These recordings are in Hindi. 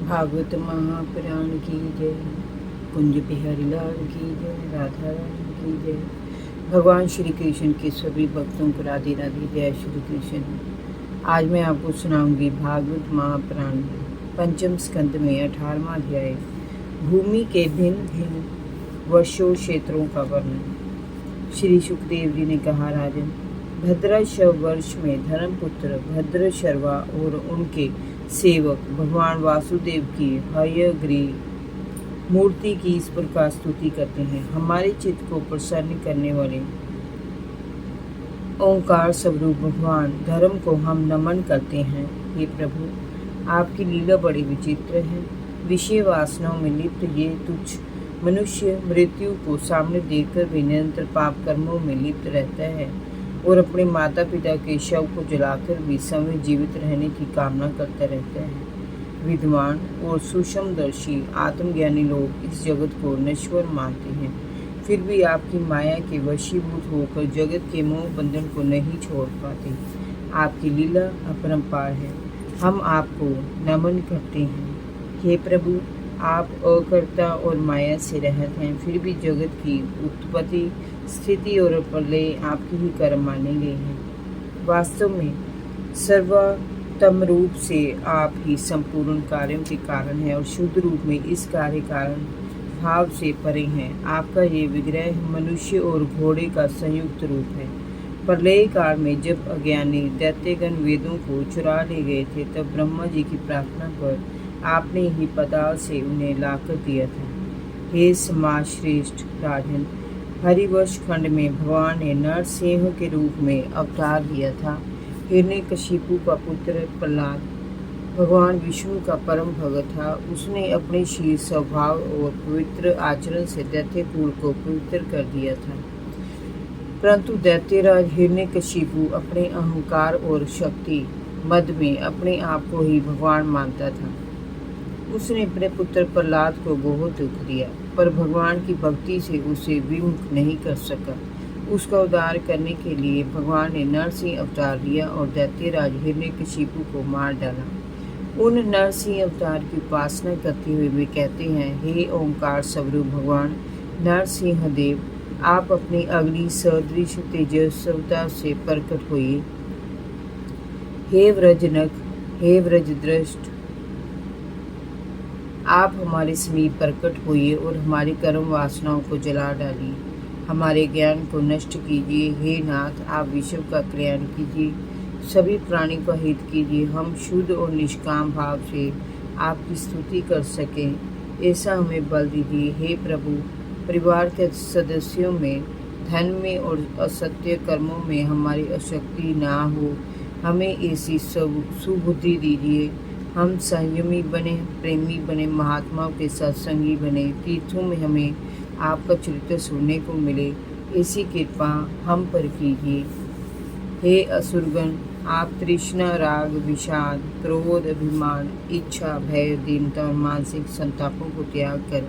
भागवत महापुराण की जय। कुंज बिहारी लाल की जय। राधा रानी की जय। भगवान श्री कृष्ण के सभी भक्तों को राधे राधे। जय श्री कृष्ण। आज मैं आपको सुनाऊंगी भागवत महापुराण पंचम स्कंद में 18वां अध्याय भूमि के भिन्न भिन्न वर्षों क्षेत्रों का वर्णन। श्री सुखदेव जी ने कहा, राजन, भद्राशव वर्ष में धर्मपुत्र भद्रशर्वा और उनके सेवक भगवान वासुदेव की हयग्रीव मूर्ति की इस प्रकार स्तुति करते हैं। हमारे चित्त को प्रसन्न करने वाले ओंकार स्वरूप भगवान धर्म को हम नमन करते हैं। हे प्रभु, आपकी लीला बड़ी विचित्र है। विषय वासनाओं में लिप्त ये तुच्छ मनुष्य मृत्यु को सामने देखकर भी निरंतर पाप कर्मों में लिप्त रहता है और अपने माता पिता के शव को जलाकर भी समय जीवित रहने की कामना करता रहता है। विद्वान और सूक्ष्मदर्शी आत्मज्ञानी लोग इस जगत को नश्वर मानते हैं, फिर भी आपकी माया के वशीभूत होकर जगत के मोह बंधन को नहीं छोड़ पाते। आपकी लीला अपरंपार है। हम आपको नमन करते हैं। हे प्रभु, आप अकर्ता और माया से रहित हैं, फिर भी जगत की उत्पत्ति स्थिति और प्रलय आपके ही कर्म माने गए हैं। वास्तव में सर्वोत्तम रूप से आप ही संपूर्ण कार्यों के कारण हैं और शुद्ध रूप में इस कार्य कारण भाव से परे हैं। आपका ये विग्रह मनुष्य और घोड़े का संयुक्त रूप है। प्रलय काल में जब अज्ञानी दैत्यगण वेदों को चुरा ले गए थे, तब ब्रह्मा जी की प्रार्थना पर आपने ही पताल से उन्हें लाकर दिया था। हे समाज श्रेष्ठ राजन, हरिवर्ष खंड में भगवान ने नरसिंह के रूप में अवतार लिया था। हिरण्यकशिपु का पुत्र प्रहलाद भगवान विष्णु का परम भगत था। उसने अपने शील स्वभाव और पवित्र आचरण से दैत्य कुल को पवित्र कर दिया था। परंतु दैत्यराज हिरण्यकशिपु अपने अहंकार और शक्ति मद में अपने आप को ही भगवान मानता था। उसने अपने पुत्र प्रहलाद को बहुत दुख दिया, पर भगवान की भक्ति से उसे विमुख नहीं कर सका। उसका उद्धार करने के लिए भगवान ने नरसिंह अवतार लिया और दैत्यराज हिरण्यकशिपु को मार डाला। उन नरसिंह अवतार की उपासना करते हुए वे कहते हैं, हे ओंकार स्वरूप भगवान नरसिंह देव, आप अपनी अग्नि सदृश तेजस्वता से प्रकट होइए। हे व्रजनक, हे व्रजद्रष्ट, आप हमारे समीप प्रकट होइए और हमारी कर्म वासनाओं को जला डालिए। हमारे ज्ञान को नष्ट कीजिए। हे नाथ, आप विश्व का कल्याण कीजिए, सभी प्राणी का हित कीजिए। हम शुद्ध और निष्काम भाव से आपकी स्तुति कर सकें, ऐसा हमें बल दीजिए। हे प्रभु, परिवार के सदस्यों में, धन में और असत्य कर्मों में हमारी आसक्ति ना हो, हमें ऐसी सुबुद्धि दीजिए। हम संयमी बने, प्रेमी बने, महात्माओं के सत्संगी बने, तीर्थों में हमें आपका चरित्र सुनने को मिले, ऐसी कृपा हम पर कीजिए। हे असुरगण, आप तृष्णा, राग, विषाद, क्रोध, अभिमान, इच्छा, भय, दीनता और मानसिक संतापों को त्याग कर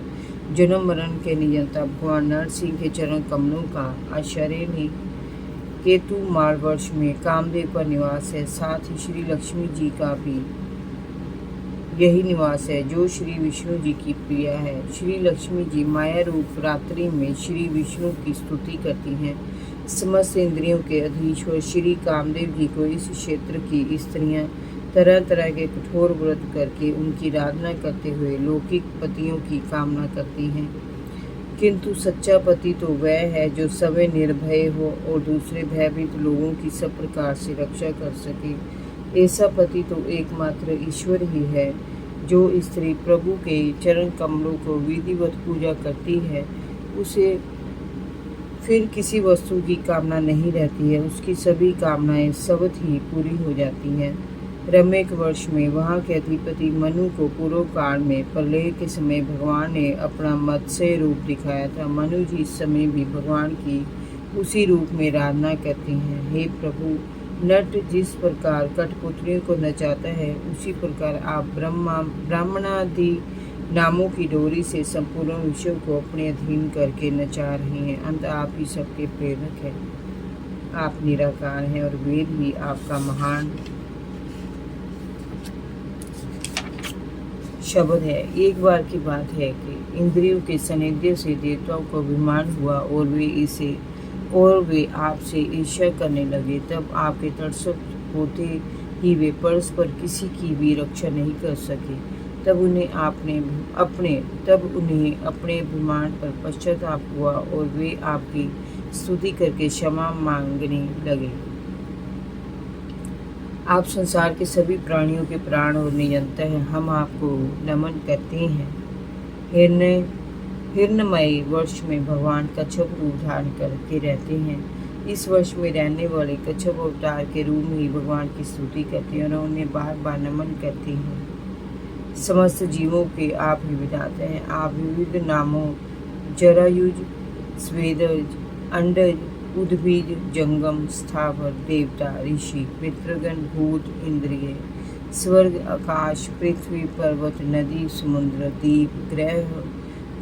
जन्म मरण के नियंता भगवान नरसिंह के चरण कमलों का आश्रय लें। केतु माल वर्ष में कामदेव का निवास है, साथ ही श्री लक्ष्मी जी का भी यही निवास है, जो श्री विष्णु जी की प्रिया है। श्री लक्ष्मी जी माया रूप रात्रि में श्री विष्णु की स्तुति करती हैं। समस्त इंद्रियों के अधीश्वर श्री कामदेव जी को इस क्षेत्र की स्त्रियां तरह तरह के कठोर व्रत करके उनकी आराधना करते हुए लौकिक पतियों की कामना करती हैं, किंतु सच्चा पति तो वह है जो स्वयं निर्भय हो और दूसरे भयभीत लोगों की सब प्रकार से रक्षा कर सके। ऐसा पति तो एकमात्र ईश्वर ही है। जो स्त्री प्रभु के चरण कमलों को विधिवत पूजा करती है, उसे फिर किसी वस्तु की कामना नहीं रहती है। उसकी सभी कामनाएं स्वतः ही पूरी हो जाती हैं। रम्यक वर्ष में वहाँ के अधिपति मनु को पूर्व काल में प्रलय के समय भगवान ने अपना मत्स्य रूप दिखाया था। मनु जी इस समय भी भगवान की उसी रूप में आराधना करते हैं। हे प्रभु, नट जिस प्रकार कठपुतलियों को नचाता है, उसी प्रकार आप ब्राह्मणादि नामों की डोरी से संपूर्ण विश्व को अपने अधीन करके नचा रहे हैं। अंत आप ही सबके प्रेरक हैं। आप निराकार हैं और वेद भी आपका महान शब्द है। एक बार की बात है कि इंद्रियों के सानिध्य से देवताओं को अभिमान हुआ और वे आपसे ईर्ष्या करने लगे। तब आपके तटस्थ होते ही वे परस्पर किसी की भी रक्षा नहीं कर सके। तब उन्हें अपने अभिमान पर पश्चाताप हुआ और वे आपकी स्तुति करके क्षमा मांगने लगे। आप संसार के सभी प्राणियों के प्राण और नियंता हैं। हम आपको नमन करते हैं। हिरण्मय वर्ष में भगवान कच्छप रूप धारण करके रहते हैं। इस वर्ष में रहने वाले कच्छप अवतार के रूप में ही भगवान की स्तुति करते हैं और उन्हें बार बार नमन करते हैं। समस्त जीवों के आप ही विधाता हैं। आप विविध नामों जरायुज, स्वेदज, अंडज, उद्भिज, जंगम, स्थावर, देवता, ऋषि, पितृगण, भूत, इंद्रिय, स्वर्ग, आकाश, पृथ्वी, पर्वत, नदी, समुद्र, द्वीप, ग्रह,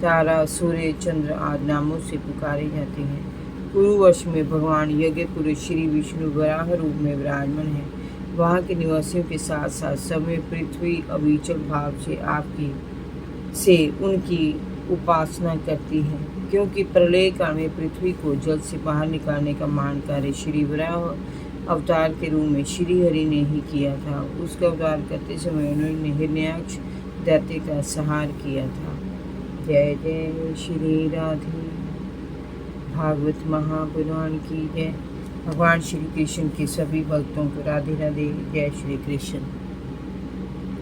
तारा, सूर्य, चंद्र आदि नामों से पुकारे जाते हैं। पूर्व वर्ष में भगवान यज्ञ पुरुष श्री विष्णु वराह रूप में विराजमान है। वहाँ के निवासियों के साथ साथ समय पृथ्वी अविचल भाव से उनकी उपासना करती है, क्योंकि प्रलय काल में पृथ्वी को जल से बाहर निकालने का महान कार्य श्री वराह अवतार के रूप में श्री हरि ने ही किया था। उसका अवतार करते समय उन्होंने हिरण्याक्ष दैत्य का संहार किया था। जय जय श्री राधे। भागवत महापुराण की जय। भगवान श्री कृष्ण के सभी भक्तों को राधे राधे। जय श्री कृष्ण।